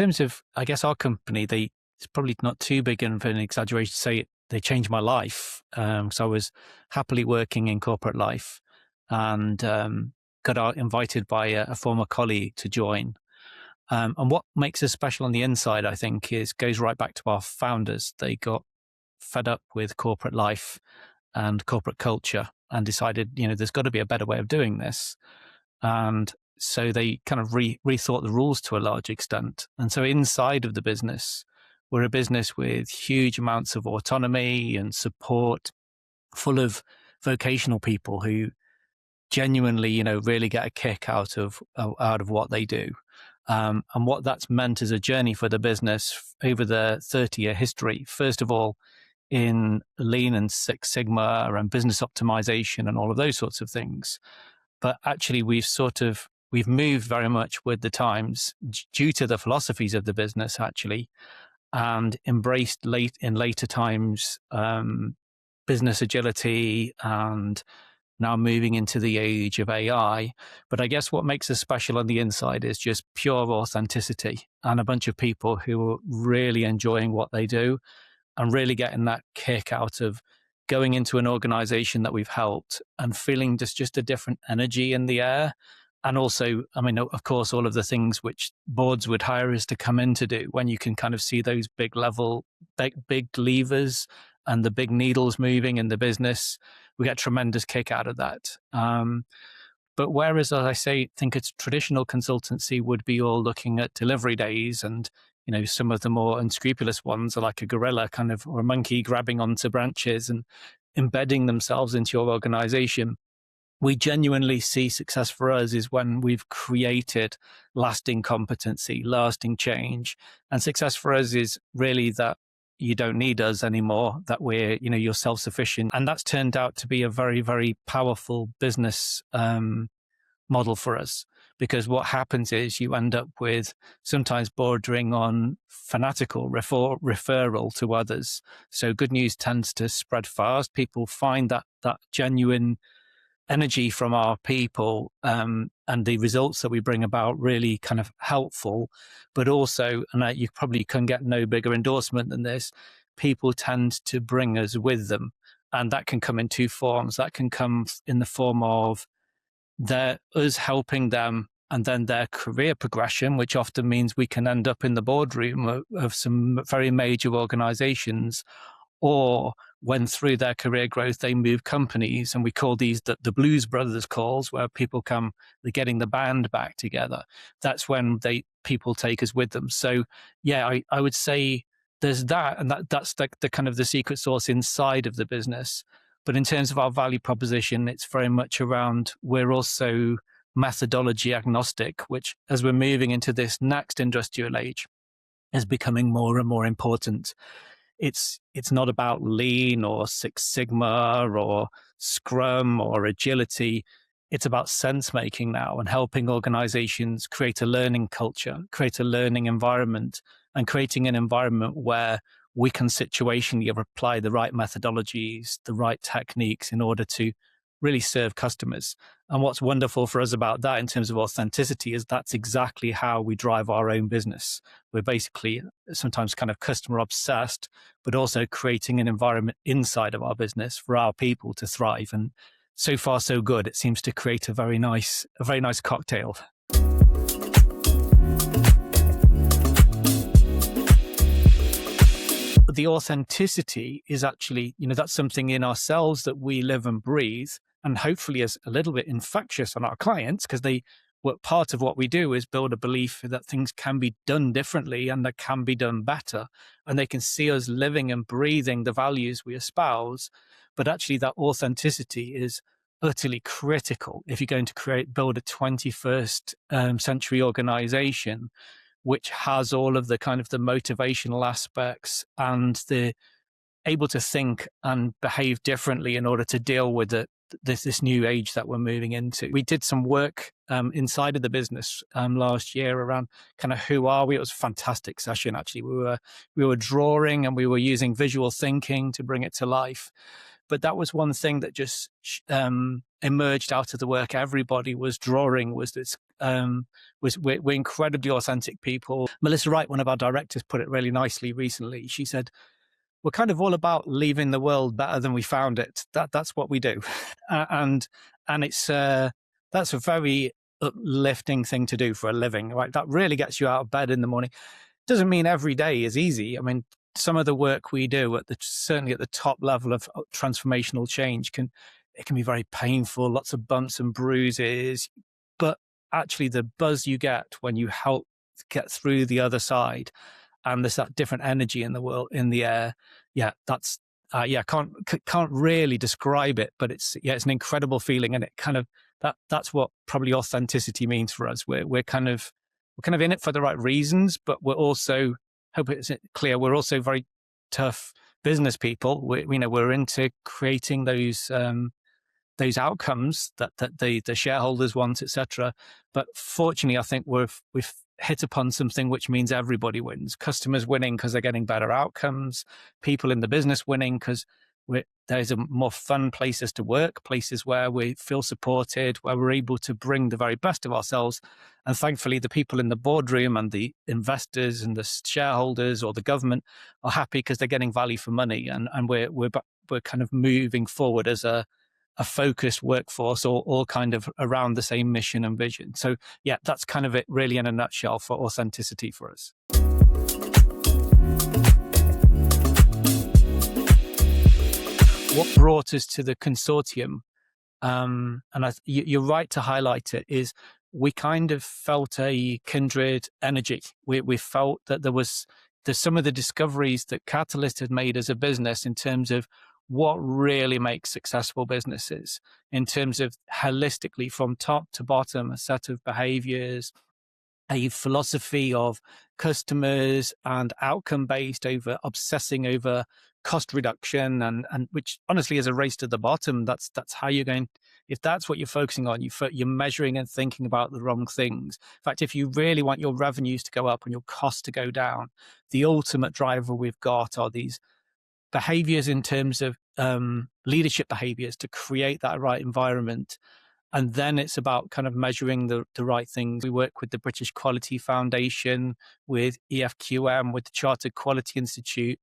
terms of, I guess, our company, it's probably not too big of an exaggeration to say they changed my life. So I was happily working in corporate life and got invited by a former colleague to join. And what makes us special on the inside, I think, goes right back to our founders. They got fed up with corporate life and corporate culture and decided, there's got to be a better way of doing this. And so they kind of rethought the rules to a large extent. And so inside of the business, we're a business with huge amounts of autonomy and support, full of vocational people who genuinely, really get a kick out of what they do. And what that's meant is a journey for the business over the 30-year history. First of all, in Lean and Six Sigma and business optimization and all of those sorts of things. But actually, we've moved very much with the times due to the philosophies of the business, actually, and embraced in later times business agility and now moving into the age of AI. But I guess what makes us special on the inside is just pure authenticity and a bunch of people who are really enjoying what they do and really getting that kick out of going into an organization that we've helped and feeling just a different energy in the air. And also, I mean, of course, all of the things which boards would hire us to come in to do when you can kind of see those big levers and the big needles moving in the business, we get a tremendous kick out of that. But whereas, as I say, think it's traditional consultancy would be all looking at delivery days and, some of the more unscrupulous ones are like a gorilla or a monkey grabbing onto branches and embedding themselves into your organization. We genuinely see success for us is when we've created lasting competency, lasting change. And success for us is really that you don't need us anymore, that you're self-sufficient. And that's turned out to be a very, very powerful business model for us. Because what happens is you end up with sometimes bordering on fanatical referral to others. So good news tends to spread fast. People find that genuine energy from our people and the results that we bring about really kind of helpful. But also, and you probably can get no bigger endorsement than this, people tend to bring us with them. And that can come in two forms. That can come in the form of us helping them and then their career progression, which often means we can end up in the boardroom of some very major organizations, or when through their career growth, they move companies. And we call these the Blues Brothers calls, where people they're getting the band back together. That's when people take us with them. So yeah, I would say there's that, and that's the kind of the secret sauce inside of the business. But in terms of our value proposition, it's very much around, we're also methodology agnostic, which as we're moving into this next industrial age is becoming more and more important. It's not about Lean or Six Sigma or Scrum or agility. It's about sense making now and helping organizations create a learning culture, create a learning environment, and creating an environment where we can situationally apply the right methodologies, the right techniques in order to really serve customers. And what's wonderful for us about that in terms of authenticity is that's exactly how we drive our own business. We're basically sometimes kind of customer obsessed, but also creating an environment inside of our business for our people to thrive. And so far, so good. It seems to create a very nice cocktail. The authenticity is actually, that's something in ourselves that we live and breathe, and hopefully is a little bit infectious on our clients, because part of what we do is build a belief that things can be done differently and that can be done better. And they can see us living and breathing the values we espouse. But actually that authenticity is utterly critical if you're going to build a 21st century organization, which has all of the kind of the motivational aspects and the able to think and behave differently in order to deal with this new age that we're moving into. We did some work inside of the business last year around kind of who are we. It was a fantastic session, actually. We were drawing and we were using visual thinking to bring it to life. But that was one thing that just emerged out of the work everybody was drawing, was this we're incredibly authentic people. Melissa Wright, one of our directors, put it really nicely recently. She said, we're kind of all about leaving the world better than we found it. That's what we do. and it's that's a very uplifting thing to do for a living, right? That really gets you out of bed in the morning. Doesn't mean every day is easy. I mean, some of the work we do certainly at the top level of transformational change can be very painful, lots of bumps and bruises, but actually the buzz you get when you help get through the other side, and there's that different energy in the world, in the air. Yeah, that's can't really describe it, but it's an incredible feeling, and it kind of that's what probably authenticity means for us. We're kind of in it for the right reasons, but we're also, hope it's clear, we're also very tough business people. We're into creating those outcomes that the shareholders want, etc. But fortunately, I think we've hit upon something which means everybody wins. Customers winning because they're getting better outcomes. People in the business winning because there's a more fun places to work, places where we feel supported, where we're able to bring the very best of ourselves. And thankfully, the people in the boardroom and the investors and the shareholders or the government are happy because they're getting value for money. And we're kind of moving forward as a focused workforce, all kind of around the same mission and vision. So yeah, that's kind of it really in a nutshell for authenticity for us. What brought us to the consortium, and you're right to highlight it, is we kind of felt a kindred energy. We felt that there's some of the discoveries that Catalyst had made as a business in terms of what really makes successful businesses, in terms of holistically from top to bottom, a set of behaviors, a philosophy of customers and outcome based over obsessing over cost reduction, and which honestly is a race to the bottom. That's how you're going. If that's what you're focusing on, you're measuring and thinking about the wrong things. In fact, if you really want your revenues to go up and your costs to go down, the ultimate driver we've got are these behaviors in terms of leadership behaviors to create that right environment. And then it's about kind of measuring the right things. We work with the British Quality Foundation, with EFQM, with the Chartered Quality Institute.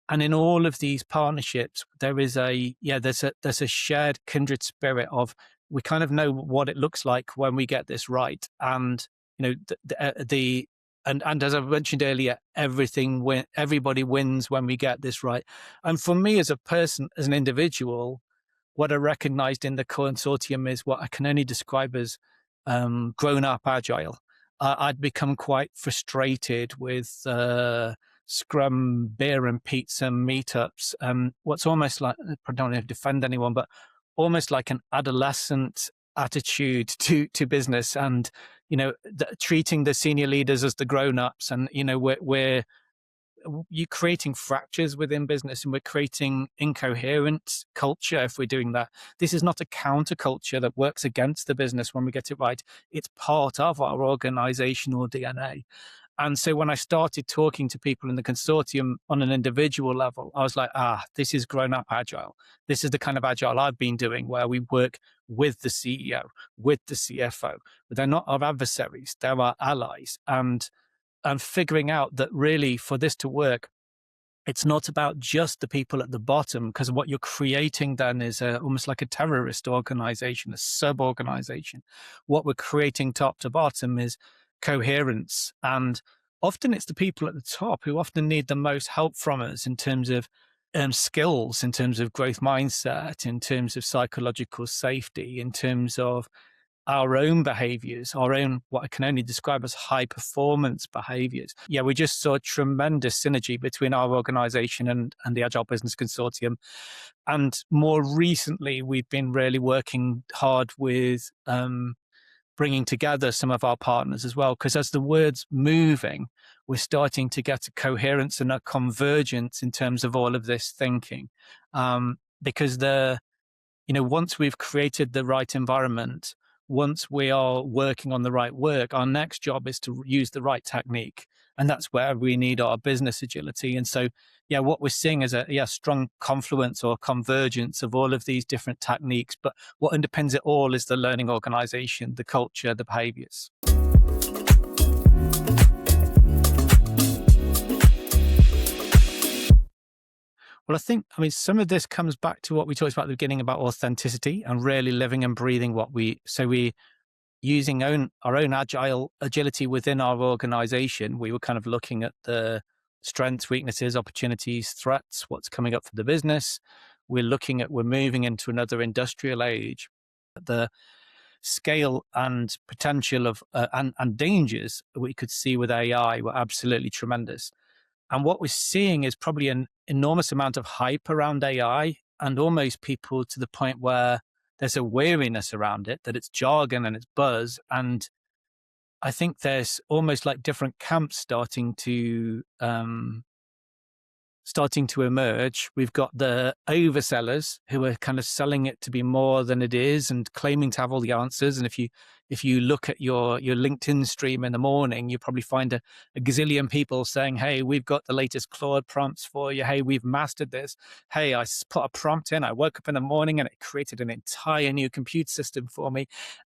And in all of these partnerships, there's a shared kindred spirit of, we kind of know what it looks like when we get this right. And, and as I mentioned earlier, everybody wins when we get this right. And for me as a person, as an individual, what I recognized in the consortium is what I can only describe as grown up agile. I'd become quite frustrated with Scrum, beer and pizza meetups. What's almost like, I don't want to defend anyone, but almost like an adolescent attitude to business, and treating the senior leaders as the grown-ups, and we're you're creating fractures within business, and we're creating incoherent culture if we're doing that. This is not a counterculture that works against the business when we get it right. It's part of our organizational DNA. And so when I started talking to people in the consortium on an individual level, I was like, this is grown up agile. This is the kind of agile I've been doing, where we work with the CEO, with the CFO. But they're not our adversaries, they're our allies. And figuring out that really for this to work, it's not about just the people at the bottom, because what you're creating then is almost like a terrorist organization, a sub-organization. What we're creating top to bottom is coherence. And often it's the people at the top who often need the most help from us in terms of skills, in terms of growth mindset, in terms of psychological safety, in terms of our own behaviors, our own, what I can only describe as high performance behaviors. Yeah, we just saw tremendous synergy between our organization and the Agile Business Consortium. And more recently, we've been really working hard with bringing together some of our partners as well, because as the word's moving, we're starting to get a coherence and a convergence in terms of all of this thinking. Because once we've created the right environment, once we are working on the right work, our next job is to use the right technique. And that's where we need our business agility. And so, yeah, what we're seeing is a strong confluence or convergence of all of these different techniques. But what underpins it all is the learning organization, the culture, the behaviors. Well, I mean, some of this comes back to what we talked about at the beginning about authenticity and really living and breathing we using our own agility within our organization. We were kind of looking at the strengths, weaknesses, opportunities, threats, what's coming up for the business. We're moving into another industrial age. The scale and potential of and dangers we could see with AI were absolutely tremendous. And what we're seeing is probably an enormous amount of hype around AI, and almost people to the point where there's a weariness around it, that it's jargon and it's buzz. And I think there's almost like different camps starting to emerge. We've got the oversellers who are kind of selling it to be more than it is and claiming to have all the answers. And if you look at your LinkedIn stream in the morning, you probably find a gazillion people saying, hey, we've got the latest Claude prompts for you. Hey, we've mastered this. Hey, I put a prompt in. I woke up in the morning and it created an entire new compute system for me.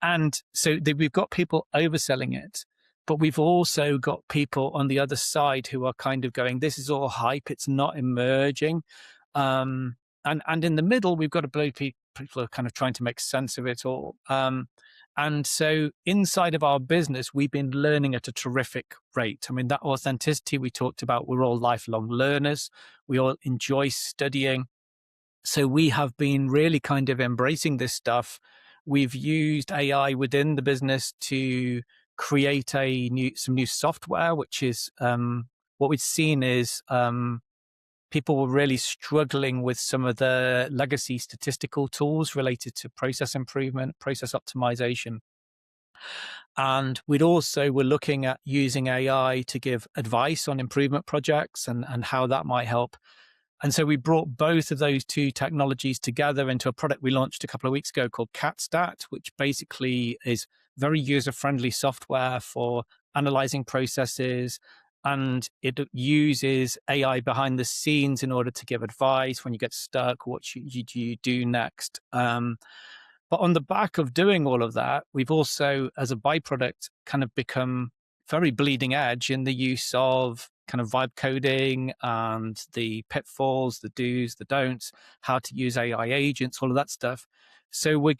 And so we've got people overselling it. But we've also got people on the other side who are kind of going, this is all hype. It's not emerging. And in the middle, we've got a blow people who are kind of trying to make sense of it all. And so inside of our business, we've been learning at a terrific rate. I mean, that authenticity we talked about, we're all lifelong learners. We all enjoy studying. So we have been really kind of embracing this stuff. We've used AI within the business to create some new software, which is what we've seen is people were really struggling with some of the legacy statistical tools related to process improvement, process optimization. And we're looking at using AI to give advice on improvement projects and how that might help. And so we brought both of those two technologies together into a product we launched a couple of weeks ago called CatStat, which basically is very user-friendly software for analyzing processes. And it uses AI behind the scenes in order to give advice when you get stuck, what you do next. But on the back of doing all of that, we've also, as a byproduct, kind of become very bleeding edge in the use of kind of vibe coding and the pitfalls, the do's, the don'ts, how to use AI agents, all of that stuff. So we're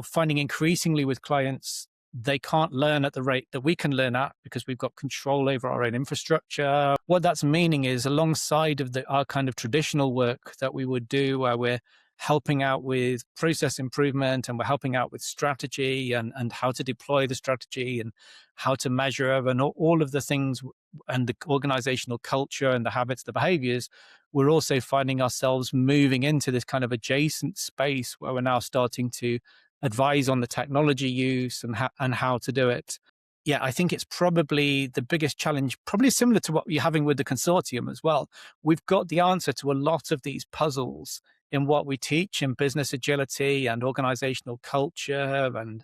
finding increasingly with clients, they can't learn at the rate that we can learn at because we've got control over our own infrastructure. What that's meaning is alongside of our kind of traditional work that we would do where we're helping out with process improvement and we're helping out with strategy and how to deploy the strategy and how to measure and all of the things and the organizational culture and the habits, the behaviors, we're also finding ourselves moving into this kind of adjacent space where we're now starting to advise on the technology use and how to do it. Yeah, I think it's probably the biggest challenge, probably similar to what you're having with the consortium as well. We've got the answer to a lot of these puzzles in what we teach in business agility and organizational culture and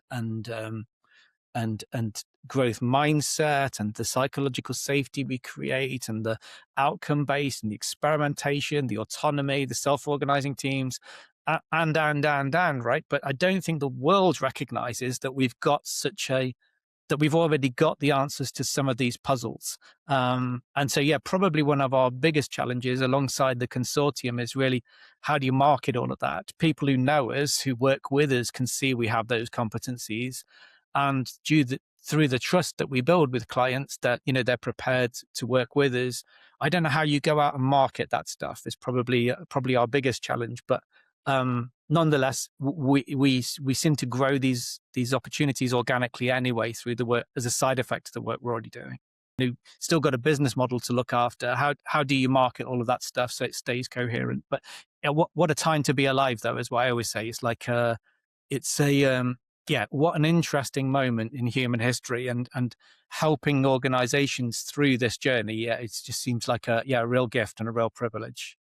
growth mindset and the psychological safety we create and the outcome based and the experimentation, the autonomy, the self-organizing teams, and right. But I don't think the world recognizes that we've already got the answers to some of these puzzles. And so, yeah, probably one of our biggest challenges alongside the consortium is really how do you market all of that? People who know us, who work with us, can see we have those competencies. And through the trust that we build with clients that, they're prepared to work with us. I don't know how you go out and market that stuff. It's probably our biggest challenge. But nonetheless, we seem to grow these opportunities organically anyway through the work as a side effect of the work we're already doing. You've still got a business model to look after. How do you market all of that stuff so it stays coherent? But what a time to be alive, though, is what I always say. It's like what an interesting moment in human history and helping organizations through this journey. Yeah, it just seems like a real gift and a real privilege.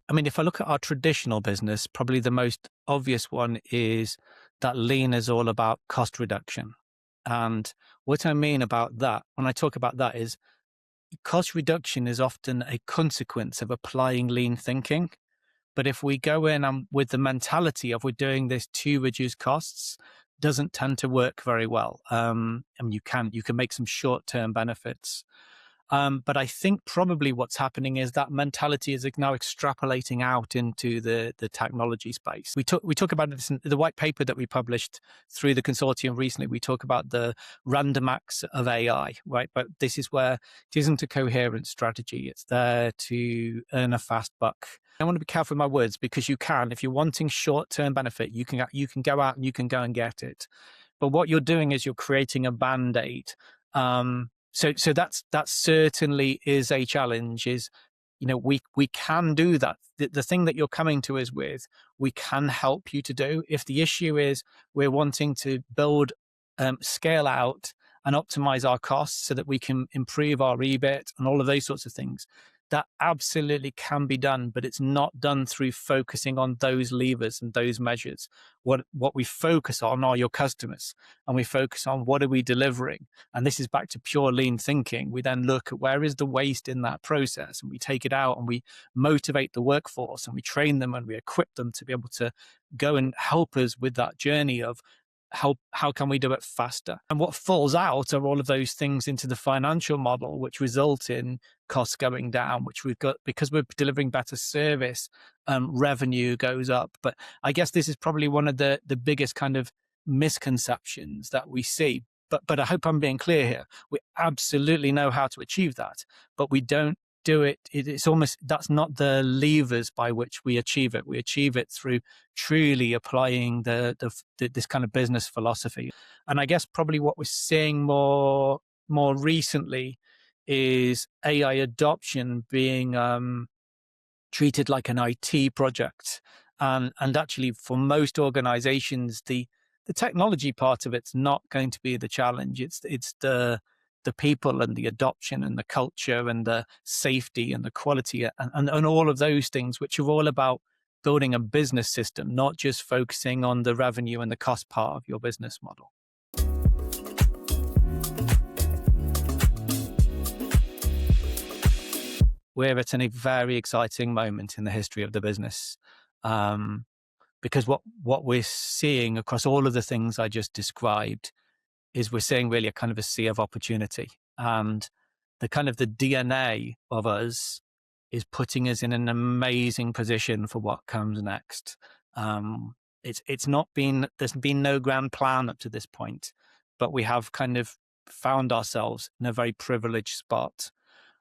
I mean, if I look at our traditional business, probably the most obvious one is that lean is all about cost reduction. And what I mean about that, when I talk about that, is cost reduction is often a consequence of applying lean thinking. But if we go in and with the mentality of we're doing this to reduce costs, doesn't tend to work very well. And you can make some short-term benefits. But I think probably what's happening is that mentality is now extrapolating out into the technology space. We talk about this in the white paper that we published through the consortium recently. We talk about the random acts of AI, right? But this is where it isn't a coherent strategy. It's there to earn a fast buck. I want to be careful with my words, because you can, if you're wanting short-term benefit, you can go out and you can go and get it. But what you're doing is you're creating a band-aid. So that certainly is a challenge. Is, we can do that. The thing that you're coming to us with, we can help you to do. If the issue is we're wanting to build, scale out and optimize our costs so that we can improve our EBIT and all of those sorts of things, that absolutely can be done, but it's not done through focusing on those levers and those measures. What we focus on are your customers, and we focus on what are we delivering. And this is back to pure lean thinking. We then look at where is the waste in that process, and we take it out, and we motivate the workforce, and we train them, and we equip them to be able to go and help us with that journey of how can we do it faster. And what falls out are all of those things into the financial model, which result in costs going down, which we've got because we're delivering better service. Revenue goes up. But I guess this is probably one of the biggest kind of misconceptions that we see. But I hope I'm being clear here. We absolutely know how to achieve that, but we don't do it. It's almost, that's not the levers by which we achieve it. We achieve it through truly applying this kind of business philosophy. And I guess probably what we're seeing more recently is AI adoption being treated like an IT project. And actually, for most organizations, the technology part of it's not going to be the challenge. It's the people and the adoption and the culture and the safety and the quality and all of those things, which are all about building a business system, not just focusing on the revenue and the cost part of your business model. We're at a very exciting moment in the history of the business, because what we're seeing across all of the things I just described is we're seeing really a kind of a sea of opportunity, and the kind of the DNA of us is putting us in an amazing position for what comes next. There's been no grand plan up to this point, but we have kind of found ourselves in a very privileged spot.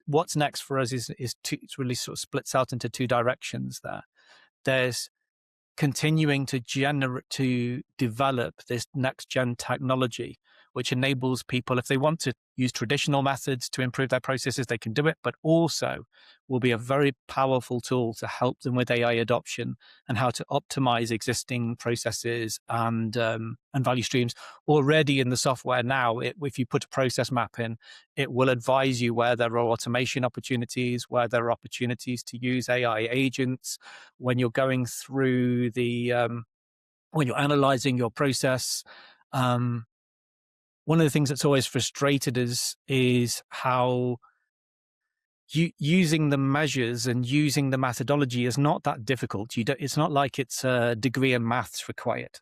What's next for us is it really sort of splits out into two directions there. There's continuing to develop this next gen technology, which enables people, if they want to use traditional methods to improve their processes, they can do it, but also will be a very powerful tool to help them with AI adoption and how to optimize existing processes and value streams. Already in the software now, if you put a process map in, it will advise you where there are automation opportunities, where there are opportunities to use AI agents. When you're going through when you're analyzing your process, one of the things that's always frustrated us is how using the measures and using the methodology is not that difficult. It's not like it's a degree in maths required.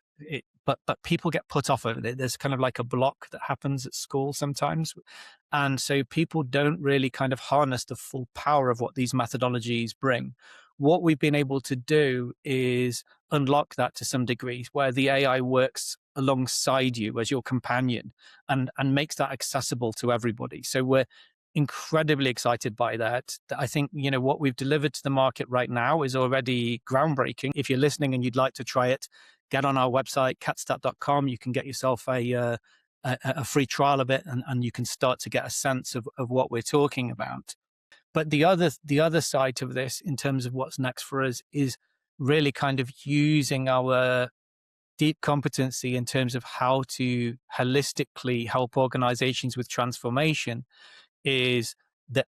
But people get put off of it. There's kind of like a block that happens at school sometimes. And so people don't really kind of harness the full power of what these methodologies bring. What we've been able to do is unlock that to some degree, where the AI works alongside you as your companion and makes that accessible to everybody. So we're incredibly excited by that. I think, what we've delivered to the market right now is already groundbreaking. If you're listening and you'd like to try it, get on our website, catstat.com. You can get yourself a free trial of it, and you can start to get a sense of what we're talking about. But the other side of this, in terms of what's next for us, is really kind of using our deep competency in terms of how to holistically help organizations with transformation. Is that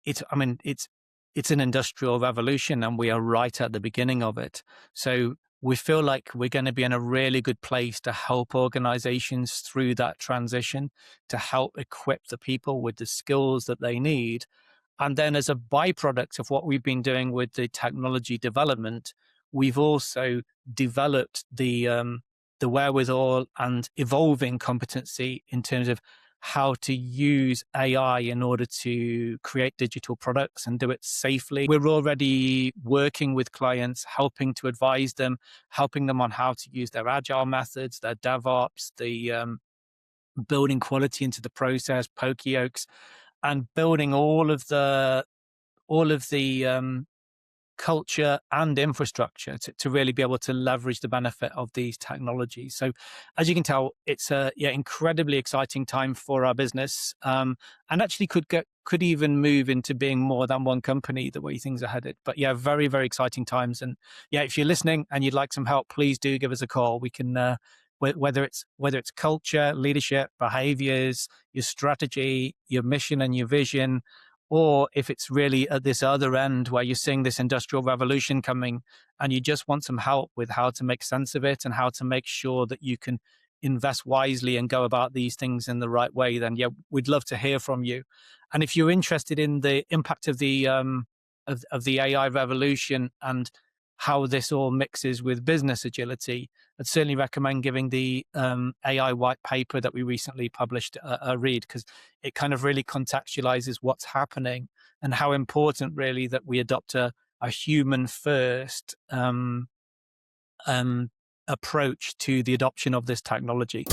it's an industrial revolution, and we are right at the beginning of it. So we feel like we're going to be in a really good place to help organizations through that transition, to help equip the people with the skills that they need. And then as a byproduct of what we've been doing with the technology development, we've also developed the wherewithal and evolving competency in terms of how to use AI in order to create digital products and do it safely. We're already working with clients, helping to advise them, helping them on how to use their agile methods, their DevOps, the building quality into the process, Pokeokes, and building all of the culture and infrastructure to really be able to leverage the benefit of these technologies. So as you can tell, it's a incredibly exciting time for our business, and actually could even move into being more than one company the way things are headed. But very, very exciting times. And if you're listening and you'd like some help, please do give us a call. We can whether it's culture, leadership, behaviors, your strategy, your mission and your vision, or if it's really at this other end where you're seeing this industrial revolution coming and you just want some help with how to make sense of it and how to make sure that you can invest wisely and go about these things in the right way, then we'd love to hear from you. And if you're interested in the impact of the of the AI revolution and how this all mixes with business agility, I'd certainly recommend giving the AI white paper that we recently published a read, because it kind of really contextualizes what's happening and how important really that we adopt a human first approach to the adoption of this technology.